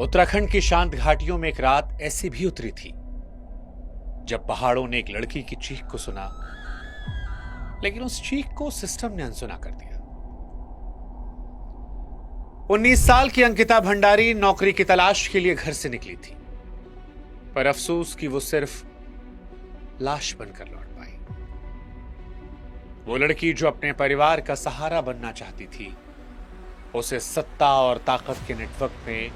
उत्तराखंड की शांत घाटियों में एक रात ऐसी भी उतरी थी जब पहाड़ों ने एक लड़की की चीख को सुना, लेकिन उस चीख को सिस्टम ने अनसुना कर दिया। 19 साल की अंकिता भंडारी नौकरी की तलाश के लिए घर से निकली थी, पर अफसोस कि वो सिर्फ लाश बनकर लौट पाई। वो लड़की जो अपने परिवार का सहारा बनना चाहती थी, उसे सत्ता और ताकत के नेटवर्क में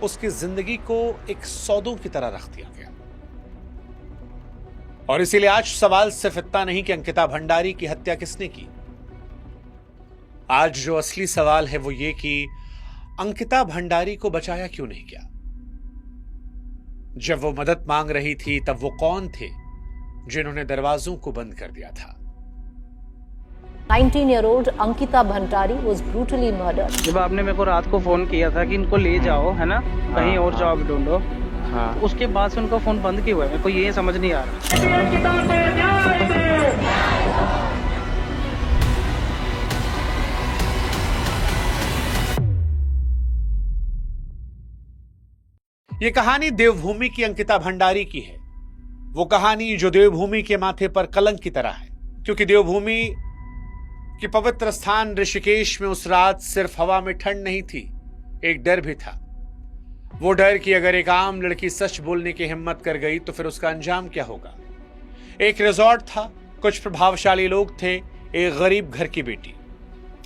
उसकी जिंदगी को एक सौदों की तरह रख दिया गया। और इसीलिए आज सवाल सिर्फ इतना नहीं कि अंकिता भंडारी की हत्या किसने की। आज जो असली सवाल है वो ये कि अंकिता भंडारी को बचाया क्यों नहीं गया। जब वो मदद मांग रही थी तब वो कौन थे जिन्होंने दरवाजों को बंद कर दिया था। 19-year-old Ankita Bhandari was brutally murdered. जब आपने मेरे को रात को फोन किया था कि इनको ले जाओ, है ना, कहीं और जॉब ढूंढो, उसके बाद से उनका फोन बंद क्यों हुआ है, मेरे को ये समझ नहीं आ रहा। ये कहानी देवभूमि की अंकिता भंडारी की है। वो कहानी जो देवभूमि के माथे पर कलंक की तरह है, क्योंकि देवभूमि कि पवित्र स्थान ऋषिकेश में उस रात सिर्फ हवा में ठंड नहीं थी, एक डर भी था। वो डर कि अगर एक आम लड़की सच बोलने की हिम्मत कर गई तो फिर उसका अंजाम क्या होगा। एक रिजॉर्ट था, कुछ प्रभावशाली लोग थे, एक गरीब घर की बेटी।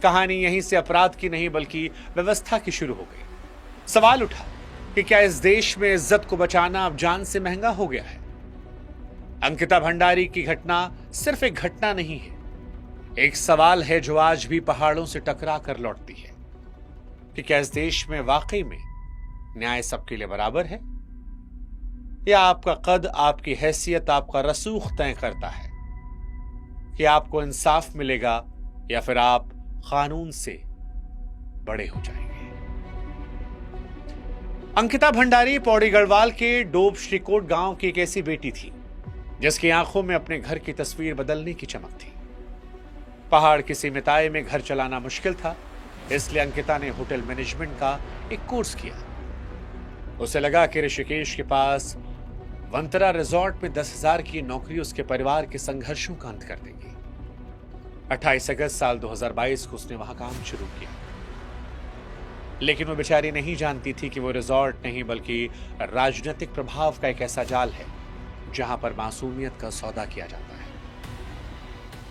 कहानी यहीं से अपराध की नहीं बल्कि व्यवस्था की शुरू हो गई। सवाल उठा कि क्या इस देश में इज्जत को बचाना अब जान से महंगा हो गया है। अंकिता भंडारी की घटना सिर्फ एक घटना नहीं है, एक सवाल है जो आज भी पहाड़ों से टकरा कर लौटती है कि क्या इस देश में वाकई में न्याय सबके लिए बराबर है, या आपका कद, आपकी हैसियत, आपका रसूख तय करता है कि आपको इंसाफ मिलेगा या फिर आप कानून से बड़े हो जाएंगे। अंकिता भंडारी पौड़ी गढ़वाल के डोब श्रीकोट गांव की एक ऐसी बेटी थी जिसकी आंखों में अपने घर की तस्वीर बदलने की चमक थी। पहाड़ की सीमिताए में घर चलाना मुश्किल था, इसलिए अंकिता ने होटल मैनेजमेंट का एक कोर्स किया। उसे लगा कि ऋषिकेश के पास वंतरा रिजॉर्ट में 10,000 की नौकरी उसके परिवार के संघर्षों का अंत कर देगी। 28 अगस्त साल 2022 को उसने वहां काम शुरू किया, लेकिन वो बेचारी नहीं जानती थी कि वो रिजॉर्ट नहीं बल्कि राजनीतिक प्रभाव का एक ऐसा जाल है जहां पर मासूमियत का सौदा किया जाता है।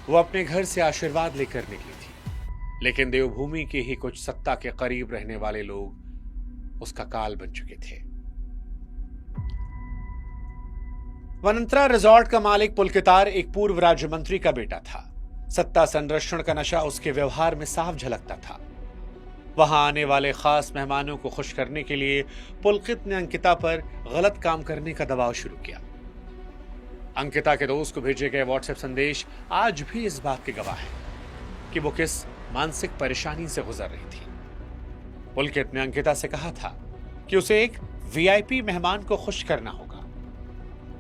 वो अपने घर से आशीर्वाद लेकर निकली थी, लेकिन देवभूमि के ही कुछ सत्ता के करीब रहने वाले लोग उसका काल बन चुके थे। वनंतरा रिजॉर्ट का मालिक पुलकितार एक पूर्व राज्य मंत्री का बेटा था। सत्ता संरक्षण का नशा उसके व्यवहार में साफ झलकता था। वहां आने वाले खास मेहमानों को खुश करने के लिए पुलकित ने अंकिता पर गलत काम करने का दबाव शुरू किया। अंकिता के दोस्त को भेजे गए व्हाट्सएप संदेश आज भी इस बात के गवाह है कि वो किस मानसिक परेशानी से गुजर रही थी। पुलकित ने अंकिता से कहा था कि उसे एक वीआईपी मेहमान को खुश करना होगा।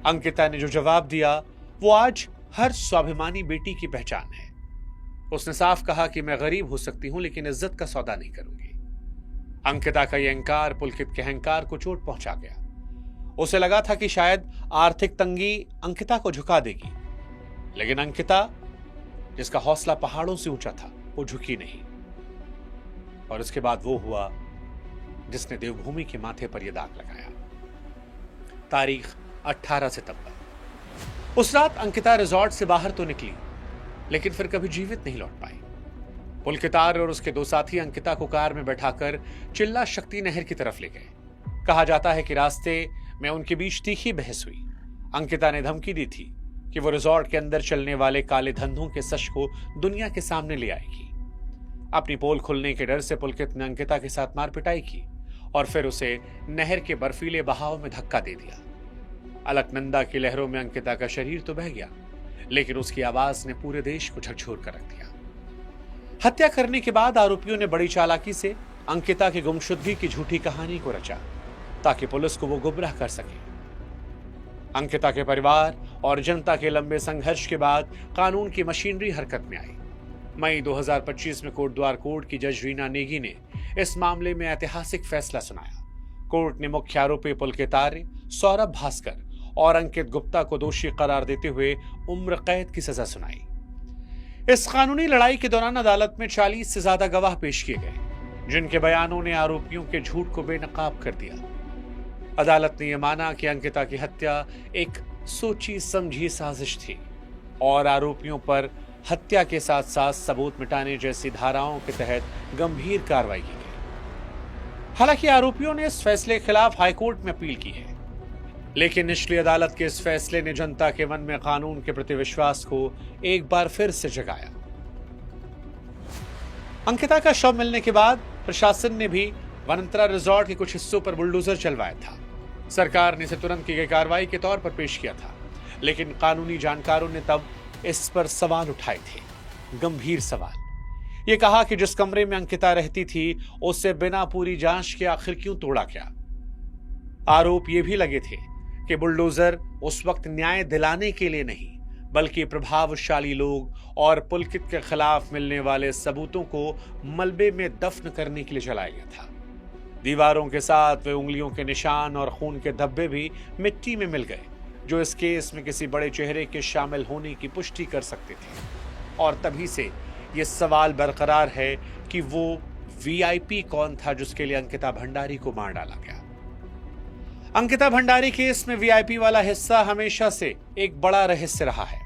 अंकिता ने जो जवाब दिया वो आज हर स्वाभिमानी बेटी की पहचान है। उसने साफ कहा कि मैं गरीब हो सकती हूं लेकिन इज्जत का सौदा नहीं करूंगी। अंकिता का यह अहंकार पुलकित के अहंकार को चोट पहुंचा गया। उसे लगा था कि शायद आर्थिक तंगी अंकिता को झुका देगी, लेकिन अंकिता, जिसका हौसला पहाड़ों से ऊंचा था, वो झुकी नहीं। और इसके बाद वो हुआ जिसने देवभूमि के माथे पर यह दाग लगाया। तारीख 18 सितंबर। उस रात अंकिता रिजॉर्ट से बाहर तो निकली, लेकिन फिर कभी जीवित नहीं लौट पाई। पुलकितार और उसके दो साथी अंकिता को कार में बैठाकर चिल्ला शक्ति नहर की तरफ ले गए। कहा जाता है कि रास्ते में उनके बीच तीखी बहस हुई। अंकिता ने धमकी दी थी कि वो रिजॉर्ट के अंदर चलने वाले काले धंधों के सच को दुनिया के सामने ले आएगी। अपनी पोल खुलने के डर से पुलकित ने अंकिता के साथ मार पिटाई की और फिर उसे नहर के बर्फीले बहाव में धक्का दे दिया। अलकनंदा की लहरों में अंकिता का शरीर तो बह गया, लेकिन उसकी आवाज ने पूरे देश को झकझोर कर रख दिया। हत्या करने के बाद आरोपियों ने बड़ी चालाकी से अंकिता की गुमशुदगी की झूठी कहानी को रचा ताकि पुलिस को वो गुमराह कर सके। अंकिता के परिवार और जनता के लंबे संघर्ष के बाद कानून की मशीनरी हरकत में आई। मई 2025 में कोटद्वार कोर्ट की जज रीना नेगी ने इस मामले में ऐतिहासिक फैसला सुनाया। कोर्ट ने मुख्य आरोपी पुलकितार, सौरभ भास्कर और अंकित गुप्ता को दोषी करार देते हुए उम्र कैद की सजा सुनाई। इस कानूनी लड़ाई के दौरान अदालत में 40 से ज्यादा गवाह पेश किए गए, जिनके बयानों ने आरोपियों के झूठ को बेनकाब कर दिया। अदालत ने यह माना कि अंकिता की हत्या एक सोची समझी साजिश थी और आरोपियों पर हत्या के साथ साथ सबूत मिटाने जैसी धाराओं के तहत गंभीर कार्रवाई की गई। हालांकि आरोपियों ने इस फैसले के खिलाफ हाईकोर्ट में अपील की है, लेकिन निचली अदालत के इस फैसले ने जनता के मन में कानून के प्रति विश्वास को एक बार फिर से जगाया। अंकिता का शव मिलने के बाद प्रशासन ने भी वनांतरा रिजॉर्ट के कुछ हिस्सों पर बुलडोजर चलवाया था। सरकार ने इसे तुरंत की गई कार्रवाई के तौर पर पेश किया था, लेकिन कानूनी जानकारों ने तब इस पर सवाल उठाए थे, गंभीर सवाल। ये कहा कि जिस कमरे में अंकिता रहती थी उसे बिना पूरी जांच के आखिर क्यों तोड़ा गया। आरोप ये भी लगे थे कि बुलडोजर उस वक्त न्याय दिलाने के लिए नहीं, बल्कि प्रभावशाली लोग और पुलकित के खिलाफ मिलने वाले सबूतों को मलबे में दफन करने के लिए चलाया गया था। दीवारों के साथ वे उंगलियों के निशान और खून के धब्बे भी मिट्टी में मिल गए, जो इस केस में किसी बड़े चेहरे के शामिल होने की पुष्टि कर सकते थे। और तभी से यह सवाल बरकरार है कि वो वीआईपी कौन था जिसके लिए अंकिता भंडारी को मार डाला गया। अंकिता भंडारी केस में वीआईपी वाला हिस्सा हमेशा से एक बड़ा रहस्य रहा है।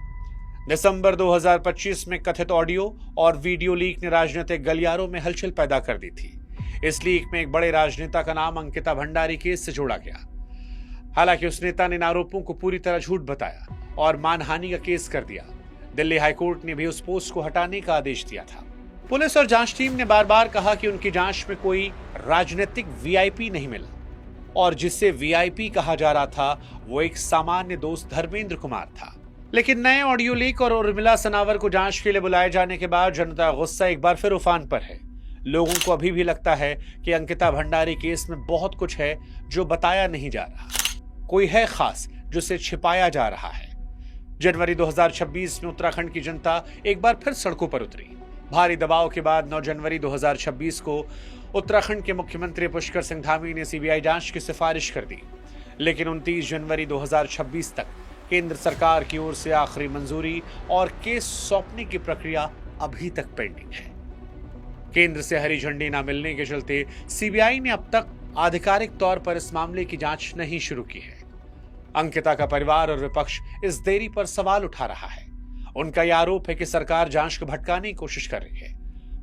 दिसंबर 2025 में कथित ऑडियो और वीडियो लीक ने राजनीतिक गलियारों में हलचल पैदा कर दी थी। इस लीक में एक बड़े राजनेता का नाम अंकिता भंडारी केस से जोड़ा गया। हालांकि उस नेता ने आरोपों को पूरी तरह झूठ बताया और मानहानि का केस कर दिया। दिल्ली हाईकोर्ट ने भी उस पोस्ट को हटाने का आदेश दिया था। पुलिस और जांच टीम ने बार बार कहा कि उनकी जांच में कोई राजनीतिक वीआईपी नहीं मिला और जिसे वीआईपी कहा जा रहा था वो एक सामान्य दोस्त धर्मेंद्र कुमार था। लेकिन नए ऑडियो लीक और उर्मिला सनावर को जांच के लिए बुलाए जाने के बाद जनता गुस्सा एक बार फिर उफान पर है। लोगों को अभी भी लगता है कि अंकिता भंडारी केस में बहुत कुछ है जो बताया नहीं जा रहा, कोई है खास जिसे छिपाया जा रहा है। जनवरी 2026 में उत्तराखंड की जनता एक बार फिर सड़कों पर उतरी। भारी दबाव के बाद 9 जनवरी 2026 को उत्तराखंड के मुख्यमंत्री पुष्कर सिंह धामी ने सीबीआई जांच की सिफारिश कर दी, लेकिन 29 जनवरी 2026 तक केंद्र सरकार की ओर से आखिरी मंजूरी और केस सौंपने की प्रक्रिया अभी तक पेंडिंग है। केंद्र से हरी झंडी न मिलने के चलते सीबीआई ने अब तक आधिकारिक तौर पर इस मामले की जांच नहीं शुरू की है। अंकिता का परिवार और विपक्ष इस देरी पर सवाल उठा रहा है। उनका यह आरोप है कि सरकार जांच को भटकाने की कोशिश कर रही है।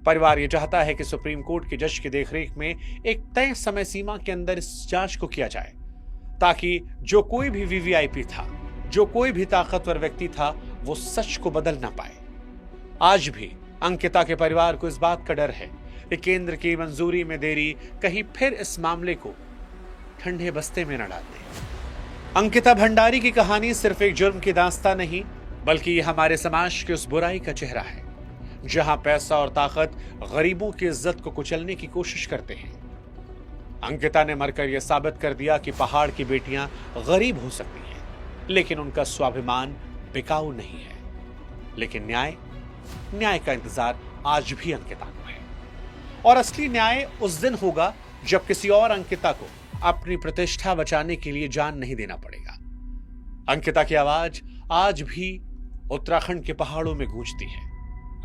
परिवार यह चाहता है कि सुप्रीम कोर्ट के जज की देखरेख में एक तय समय सीमा के अंदर इस जांच को किया जाए, ताकि जो कोई भी वीवीआईपी था, जो कोई भी ताकतवर व्यक्ति था, वो सच को बदल ना पाए। आज भी अंकिता के परिवार को इस बात का डर है कि केंद्र की मंजूरी में देरी कहीं फिर इस मामले को ठंडे बस्ते में न डाल दे। अंकिता भंडारी की कहानी सिर्फ एक जुर्म की दास्तान नहीं, बल्कि ये हमारे समाज की उस बुराई का चेहरा है जहां पैसा और ताकत गरीबों की इज्जत को कुचलने की कोशिश करते हैं। अंकिता ने मरकर यह साबित कर दिया कि पहाड़ की बेटियां गरीब हो सकती हैं, लेकिन उनका स्वाभिमान बिकाऊ नहीं है। लेकिन न्याय का इंतजार आज भी अंकिता को है, और असली न्याय उस दिन होगा जब किसी और अंकिता को अपनी प्रतिष्ठा बचाने के लिए जान नहीं देना पड़ेगा। अंकिता की आवाज आज भी उत्तराखंड के पहाड़ों में गूंजती है।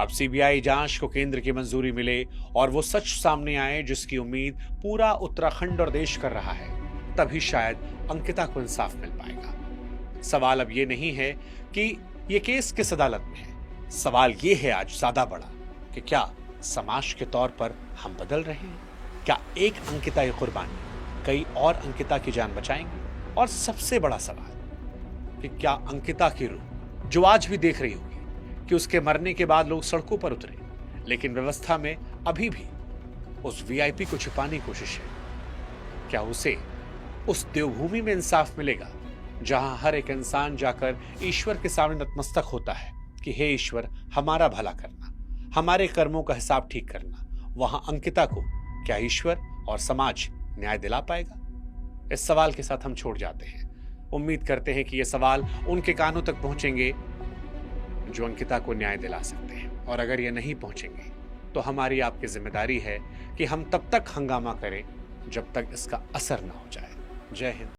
अब सीबीआई जांच को केंद्र की मंजूरी मिले और वो सच सामने आए जिसकी उम्मीद पूरा उत्तराखंड और देश कर रहा है, तभी शायद अंकिता को इंसाफ मिल पाएगा। सवाल अब ये नहीं है कि ये केस किस अदालत में है, सवाल ये है आज ज्यादा बड़ा कि क्या समाज के तौर पर हम बदल रहे हैं? क्या एक अंकिता की कुर्बानी कई और अंकिता की जान बचाएंगे? और सबसे बड़ा सवाल कि क्या अंकिता की रूह, जो आज भी देख रही होगी कि उसके मरने के बाद लोग सड़कों पर उतरे, लेकिन व्यवस्था में अभी भी उस वीआईपी को छिपाने की कोशिश है, क्या उसे उस देवभूमि में इंसाफ मिलेगा जहां हर एक इंसान जाकर ईश्वर के सामने नतमस्तक होता है कि हे ईश्वर, हमारा भला करना, हमारे कर्मों का हिसाब ठीक करना? वहां अंकिता को क्या ईश्वर और समाज न्याय दिला पाएगा? इस सवाल के साथ हम छोड़ जाते हैं। उम्मीद करते हैं कि ये सवाल उनके कानों तक पहुंचेंगे जो अंकिता को न्याय दिला सकते हैं, और अगर ये नहीं पहुंचेंगे तो हमारी आपकी जिम्मेदारी है कि हम तब तक हंगामा करें जब तक इसका असर ना हो जाए। जय हिंद।